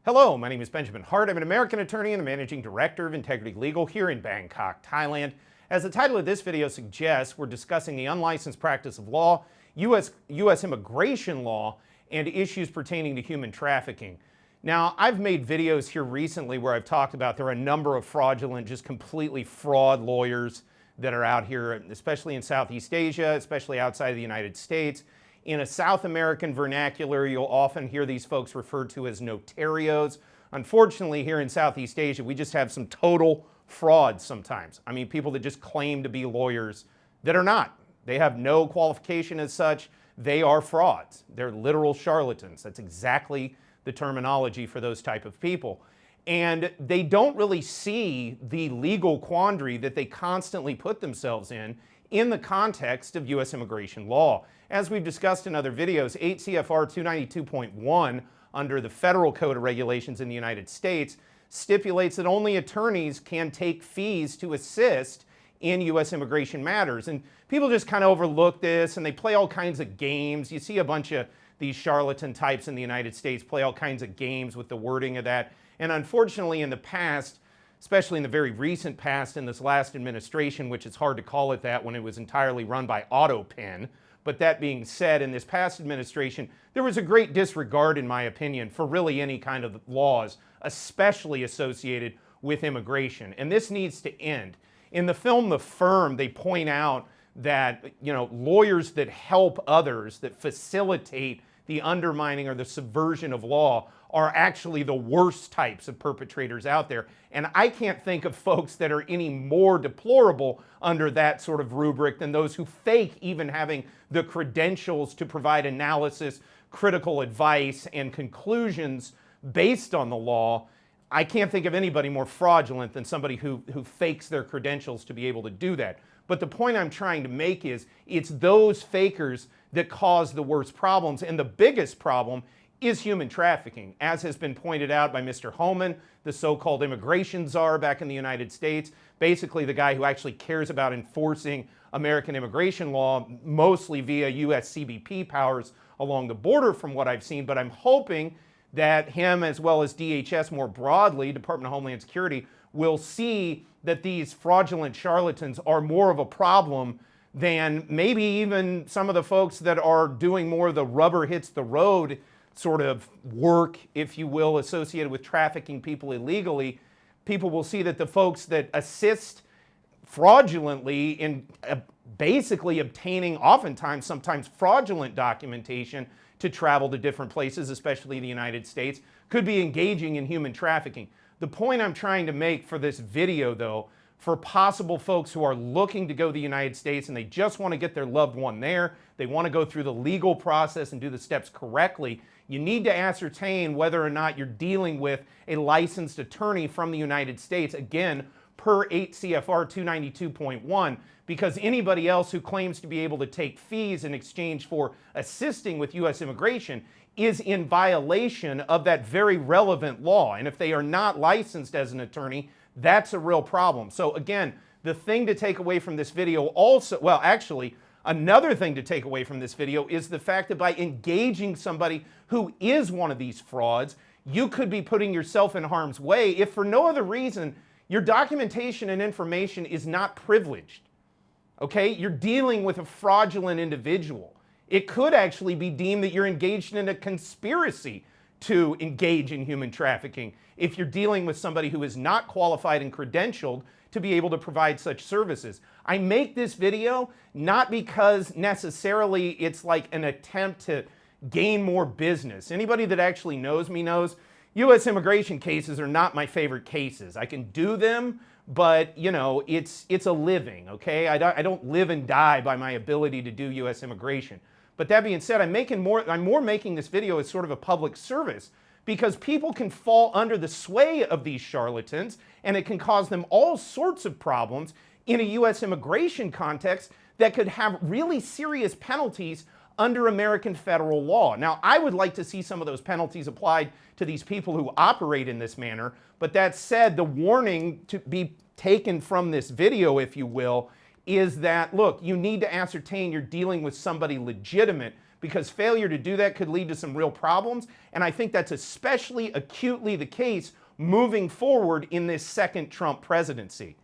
Hello, my name is Benjamin Hart. I'm an American attorney and the managing director of Integrity Legal here in Bangkok, Thailand. As the title of this video suggests, we're discussing the unlicensed practice of law, U.S. immigration law, and issues pertaining to human trafficking. Now, I've made videos here recently where I've talked about there are a number of fraudulent, just completely fraud lawyers that are out here, especially in Southeast Asia, especially outside of the United States. In a South American vernacular, you'll often hear these folks referred to as notarios. Unfortunately, here in Southeast Asia, we just have some total frauds sometimes. I mean, people that just claim to be lawyers that are not. They have no qualification as such. They are frauds. They're literal charlatans. That's exactly the terminology for those type of people. And they don't really see the legal quandary that they constantly put themselves in the context of U.S. immigration law. As we've discussed in other videos, 8 CFR 292.1 under the Federal Code of Regulations in the United States stipulates that only attorneys can take fees to assist in U.S. immigration matters. And people just kind of overlook this and they play all kinds of games. You see a bunch of these charlatan types in the United States play all kinds of games with the wording of that. And unfortunately in the past, especially in the very recent past in this last administration, which it's hard to call it that when it was entirely run by AutoPen. But that being said, in this past administration, there was a great disregard, in my opinion, for really any kind of laws, especially associated with immigration. And this needs to end. In the film The Firm, they point out that, lawyers that help others, that facilitate the undermining or the subversion of law are actually the worst types of perpetrators out there. And I can't think of folks that are any more deplorable under that sort of rubric than those who fake even having the credentials to provide analysis, critical advice, and conclusions based on the law. I can't think of anybody more fraudulent than somebody who fakes their credentials to be able to do that. But the point I'm trying to make is it's those fakers that cause the worst problems. And the biggest problem is human trafficking, as has been pointed out by Mr. Homan, the so-called immigration czar back in the United States, basically the guy who actually cares about enforcing American immigration law, mostly via U.S. CBP powers along the border from what I've seen. But I'm hoping that him, as well as DHS more broadly, Department of Homeland Security, will see that these fraudulent charlatans are more of a problem than maybe even some of the folks that are doing more of the rubber hits the road sort of work, if you will, associated with trafficking people illegally. People will see that the folks that assist fraudulently in basically obtaining oftentimes, sometimes fraudulent documentation to travel to different places, especially the United States, could be engaging in human trafficking. The point I'm trying to make for this video, though, for possible folks who are looking to go to the United States and they just want to get their loved one there, they want to go through the legal process and do the steps correctly, you need to ascertain whether or not you're dealing with a licensed attorney from the United States, again, per 8 CFR 292.1, because anybody else who claims to be able to take fees in exchange for assisting with U.S. immigration is in violation of that very relevant law. And if they are not licensed as an attorney, that's a real problem. So again, the thing to take away from this video also, well, actually, another thing to take away from this video is the fact that by engaging somebody who is one of these frauds, you could be putting yourself in harm's way if for no other reason your documentation and information is not privileged. Okay? You're dealing with a fraudulent individual. It could actually be deemed that you're engaged in a conspiracy to engage in human trafficking if you're dealing with somebody who is not qualified and credentialed to be able to provide such services. I make this video not because necessarily it's like an attempt to gain more business. Anybody that actually knows me knows U.S. immigration cases are not my favorite cases. I can do them, but it's a living, okay? I don't live and die by my ability to do U.S. immigration. But that being said, I'm more making this video as sort of a public service because people can fall under the sway of these charlatans and it can cause them all sorts of problems in a U.S. immigration context that could have really serious penalties under American federal law. Now, I would like to see some of those penalties applied to these people who operate in this manner, but that said, the warning to be taken from this video, if you will, is that, look, you need to ascertain you're dealing with somebody legitimate, because failure to do that could lead to some real problems. And I think that's especially acutely the case moving forward in this second Trump presidency.